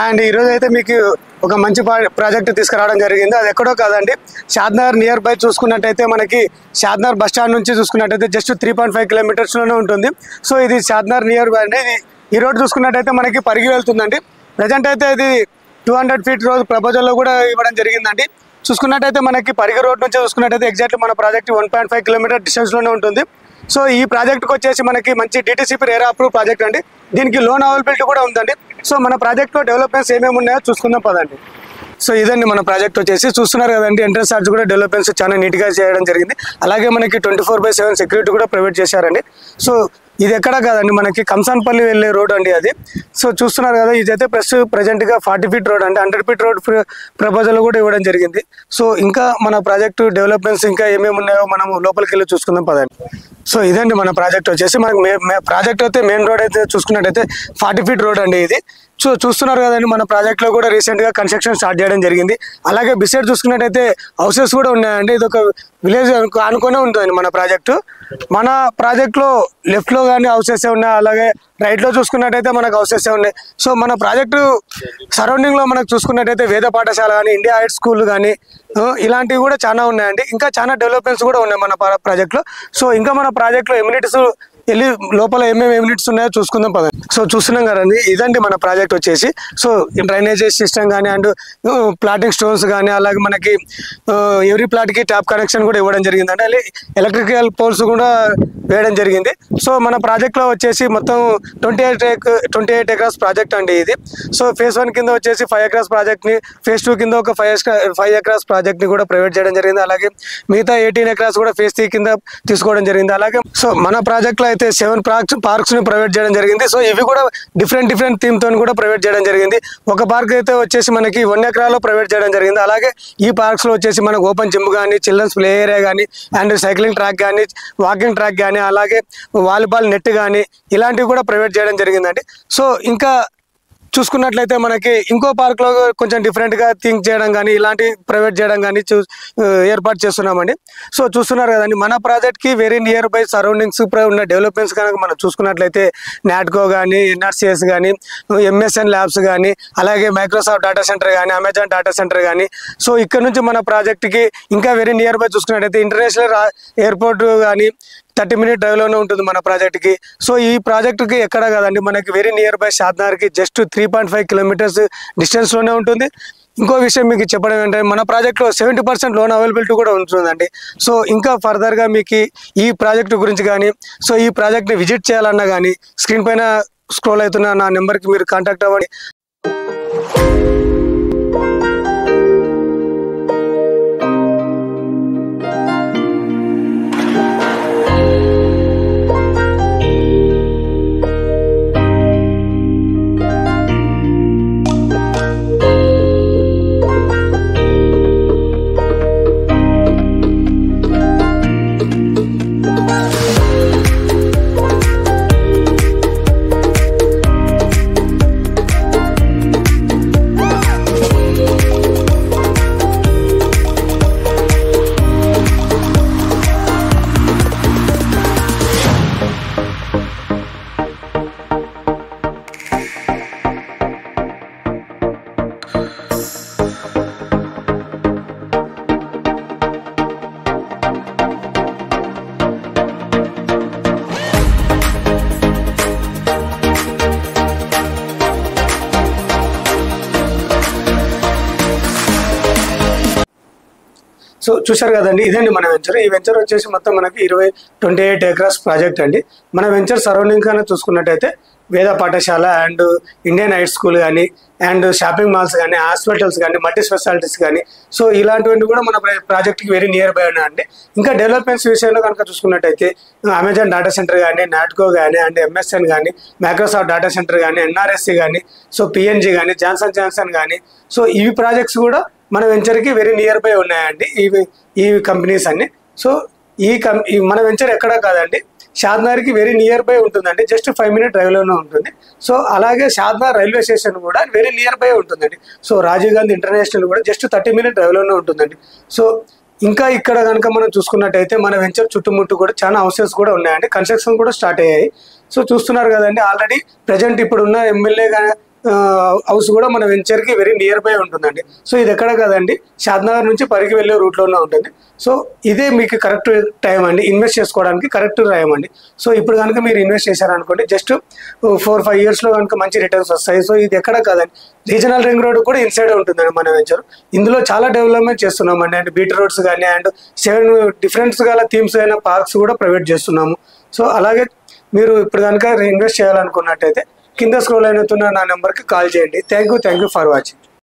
And ఈరోజు అయితే మీకు ఒక మంచి ప్రాజెక్ట్ తీసుకురావడం జరిగింది. అది ఎక్కడో కాదండి, షాద్నగర్ నియర్ బై చూసుకున్నట్టయితే మనకి షాద్నగర్ బస్ స్టాండ్ నుంచి చూసుకున్నట్టయితే జస్ట్ 3.5 కిలోమీటర్స్లోనే ఉంటుంది. సో ఇది షాద్నగర్ నియర్ బై అండి. ఈ రోడ్ చూసుకున్నట్టయితే మనకి పరిగి వెళ్తుందండి. ప్రజెంట్ అయితే ఇది 200 ఫీట్ రోడ్ ప్రపోజల్లో కూడా ఇవ్వడం జరిగిందండి. చూసుకున్నట్టయితే మనకి పరిగి రోడ్ నుంచి చూసుకున్నట్టయితే ఎగ్జాక్ట్లీ మన ప్రాజెక్ట్ 1.5 కిలోమీటర్ డిస్టెన్స్లోనే ఉంటుంది. సో ఈ ప్రాజెక్ట్కి వచ్చేసి మనకి మంచి DTCP రేరా అప్రూవ్ ప్రాజెక్ట్ అండి. దీనికి లోన్ అవైలబిలిటీ కూడా ఉందండి. సో మన ప్రాజెక్ట్లో డెవలప్మెంట్స్ ఏమేమి ఉన్నాయో చూసుకుందాం పదండి. సో ఇదండి మన ప్రాజెక్ట్ వచ్చేసి చూస్తున్నారు కదండి. ఎంట్రన్స్ చార్జ్ కూడా డెవలప్మెంట్స్ చాలా నీట్గా చేయడం జరిగింది. అలాగే మనకి 24/7 సెక్యూరిటీ కూడా ప్రొవైడ్ చేశారండి. సో ఇది ఎక్కడ కాదండి, మనకి కంసాన్పల్లి వెళ్ళే రోడ్ అండి అది. సో చూస్తున్నారు కదా, ఇదైతే ప్రజెంట్గా 40 ఫీట్ రోడ్ అంటే 100 ఫీట్ రోడ్ ప్రపోజల్ కూడా ఇవ్వడం జరిగింది. సో ఇంకా మన ప్రాజెక్టు డెవలప్మెంట్స్ ఇంకా ఏమేమి ఉన్నాయో మనం లోపలికి వెళ్ళి చూసుకుందాం పదండి. సో ఇదండి మన ప్రాజెక్ట్ వచ్చేసి మనకి ప్రాజెక్ట్ అయితే మెయిన్ రోడ్ అయితే చూసుకున్నట్టయితే 40 ఫీట్ రోడ్ అండి ఇది. సో చూస్తున్నారు కదండి, మన ప్రాజెక్ట్లో కూడా రీసెంట్గా కన్స్ట్రక్షన్ స్టార్ట్ చేయడం జరిగింది. అలాగే బిసైడ్ చూసుకున్నట్టయితే హౌసెస్ కూడా ఉన్నాయండి. ఇది ఒక విలేజ్ అనుకునే ఉంటుంది మన ప్రాజెక్టు. మన ప్రాజెక్ట్లో లెఫ్ట్లో కానీ హౌసెస్ ఉన్నాయి, అలాగే రైట్లో చూసుకున్నట్టయితే మనకు హౌసెస్ ఉన్నాయి. సో మన ప్రాజెక్టు సరౌండింగ్లో మనకు చూసుకున్నట్టయితే వేద పాఠశాల కానీ, ఇండియా హైట్ స్కూల్ కానీ ఇలాంటివి కూడా చాలా ఉన్నాయండి. ఇంకా చాలా డెవలప్మెంట్స్ కూడా ఉన్నాయి మన ప్రాజెక్ట్లో. సో ఇంకా మన ప్రాజెక్ట్లో ఎమ్యూనిటీస్ వెళ్ళి లోపల ఏమేమి ఎమ్యూనిటీస్ ఉన్నాయో చూసుకుందాం పదండి. సో చూస్తున్నాం కదండి, ఇదండి మన ప్రాజెక్ట్ వచ్చేసి. సో డ్రైనేజ్ సిస్టమ్ కానీ అండ్ ప్లాటింగ్ స్టోన్స్ కానీ, అలాగే మనకి ఎవ్రీ ప్లాట్కి ట్యాప్ కనెక్షన్ కూడా ఇవ్వడం జరిగిందండి. అలాగే ఎలక్ట్రికల్ పోల్స్ కూడా వేయడం జరిగింది. సో మన ప్రాజెక్ట్లో వచ్చేసి మొత్తం 28 ఎకరాస్ ప్రాజెక్ట్ అండి ఇది. సో ఫేజ్ 1 కింద వచ్చేసి 5 ఎకరాస్ ప్రాజెక్ట్ని, ఫేజ్ 2 కింద ఒక 5 ఎకరాస్ ప్రాజెక్ట్ని కూడా ప్రొవైడ్ చేయడం జరిగింది. అలాగే మిగతా 18 ఎకరాస్ కూడా ఫేజ్ 3 కింద తీసుకోవడం జరిగింది. అలాగే సో మన ప్రాజెక్ట్లో అయితే 7 పార్క్స్ని ప్రొవైడ్ చేయడం జరిగింది. సో ఇవి కూడా డిఫరెంట్ థీమ్తో కూడా ప్రొవైడ్ చేయడం జరిగింది. ఒక పార్క్ అయితే వచ్చేసి మనకి 1 ఎకరాలో ప్రొవైడ్ చేయడం జరిగింది. అలాగే ఈ పార్క్స్లో వచ్చేసి మనకు ఓపెన్ జిమ్ కానీ, చిల్డ్రన్స్ ప్లే ఏరియా కానీ, అండ్ సైక్లింగ్ ట్రాక్ కానీ, వాకింగ్ ట్రాక్ కానీ, అలాగే వాలీబాల్ నెట్ కానీ ఇలాంటివి కూడా ప్రొవైడ్ చేయడం జరిగిందండి. సో ఇంకా చూసుకున్నట్లయితే మనకి ఇంకో పార్క్లో కొంచెం డిఫరెంట్గా థింక్ చేయడం కానీ, ఇలాంటివి ప్రొవైడ్ చేయడం కానీ ఏర్పాటు చేస్తున్నామండి. సో చూస్తున్నారు కదండి, మన ప్రాజెక్ట్కి వెరీ నియర్ బై సరౌండింగ్స్ ఉన్న డెవలప్మెంట్స్ కనుక మనం చూసుకున్నట్లయితే నాట్కో కానీ, NRCS కానీ, MSN ల్యాబ్స్ కానీ, అలాగే మైక్రోసాఫ్ట్ డేటా సెంటర్ కానీ, అమెజాన్ డేటా సెంటర్ కానీ. సో ఇక్కడ నుంచి మన ప్రాజెక్ట్కి ఇంకా వెరీ నియర్ బై చూసుకున్నట్లయితే ఇంటర్నేషనల్ ఎయిర్పోర్ట్ కానీ 30 మినిట్ డ్రైవ్లోనే ఉంటుంది మన ప్రాజెక్ట్కి. సో ఈ ప్రాజెక్టుకి ఎక్కడ కాదండి, మనకి వెరీ నియర్ బై షాద్నగర్కి జస్ట్ 3.5 కిలోమీటర్స్ డిస్టెన్స్లోనే ఉంటుంది. ఇంకో విషయం మీకు చెప్పడం ఏంటంటే మన ప్రాజెక్ట్లో 70% లోన్ అవైలబిలిటీ కూడా ఉంటుందండి. సో ఇంకా ఫర్దర్గా మీకు ఈ ప్రాజెక్టు గురించి కానీ, సో ఈ ప్రాజెక్ట్ని విజిట్ చేయాలన్నా కానీ స్క్రీన్ పైన స్క్రోల్ అవుతున్న నా నెంబర్కి మీరు కాంటాక్ట్ అవ్వండి. సో చూశారు కదండి, ఇదండి మన వెంచర్. ఈ వెంచర్ వచ్చేసి మొత్తం మనకి 28 ఎకరాస్ ప్రాజెక్ట్ అండి. మన వెంచర్ సరౌండింగ్ కానీ చూసుకున్నట్టయితే వేద పాఠశాల అండ్ ఇండియన్ హైట్ స్కూల్ కానీ, అండ్ షాపింగ్ మాల్స్ కానీ, హాస్పిటల్స్ కానీ, మల్టీ స్పెషాలిటీస్ కానీ, సో ఇలాంటివన్నీ కూడా మన ప్రాజెక్ట్కి వెరీ నియర్ బై ఉన్నాయండి. ఇంకా డెవలప్మెంట్స్ విషయంలో కనుక చూసుకున్నట్టయితే అమెజాన్ డేటా సెంటర్ కానీ, నాట్కో కానీ, అండ్ MSN కానీ, మైక్రోసాఫ్ట్ డేటా సెంటర్ కానీ, NRSC కానీ, సో PNG కానీ, జాన్సన్ కానీ, సో ఇవి ప్రాజెక్ట్స్ కూడా మన వెంచర్కి వెరీ నియర్ బై ఉన్నాయండి ఈ కంపెనీస్ అన్ని. సో మన వెంచర్ ఎక్కడా కాదండి, షాద్నగర్కి వెరీ నియర్ బై ఉంటుందండి. జస్ట్ 5 మినిట్ డ్రైవ్లోనే ఉంటుంది. సో అలాగే షాద్నగర్ రైల్వే స్టేషన్ కూడా వెరీ నియర్ బై ఉంటుందండి. సో రాజీవ్ గాంధీ ఇంటర్నేషనల్ కూడా జస్ట్ 30 మినిట్ డ్రైవ్లోనే ఉంటుందండి. సో ఇంకా ఇక్కడ కనుక మనం చూసుకున్నట్టయితే మన వెంచర్ చుట్టుముట్టు కూడా చాలా హౌసెస్ కూడా ఉన్నాయండి. కన్స్ట్రక్షన్ కూడా స్టార్ట్ అయ్యాయి. సో చూస్తున్నారు కదండి, ఆల్రెడీ ప్రజెంట్ ఇప్పుడున్న ఎమ్మెల్యే హౌస్ కూడా మన వెంచర్కి వెరీ నియర్ బై ఉంటుందండి. సో ఇది ఎక్కడ కదండి, షాద్నగర్ నుంచి పరిగి వెళ్ళే రూట్లోనే ఉంటుంది. సో ఇదే మీకు కరెక్ట్ టైం అండి ఇన్వెస్ట్ చేసుకోవడానికి, కరెక్ట్ టైం అండి. సో ఇప్పుడు కనుక మీరు ఇన్వెస్ట్ చేశారనుకోండి, జస్ట్ 4-5 ఇయర్స్లో కనుక మంచి రిటర్న్స్ వస్తాయి. సో ఇది ఎక్కడ కాదండి, రీజనల్ రింగ్ రోడ్ కూడా ఇన్సైడ్ ఉంటుందండి మన వెంచర్. ఇందులో చాలా డెవలప్మెంట్ చేస్తున్నామండి. అండ్ బీట్ రోడ్స్ కానీ అండ్ 7 డిఫరెంట్స్ గల థీమ్స్ అయిన పార్క్స్ కూడా ప్రొవైడ్ చేస్తున్నాము. సో అలాగే మీరు ఇప్పుడు కనుక ఇన్వెస్ట్ చేయాలనుకున్నట్టయితే కింద స్క్రోల్ అయినతున్న నా నెంబర్కి కాల్ చేయండి. Thank you for watching.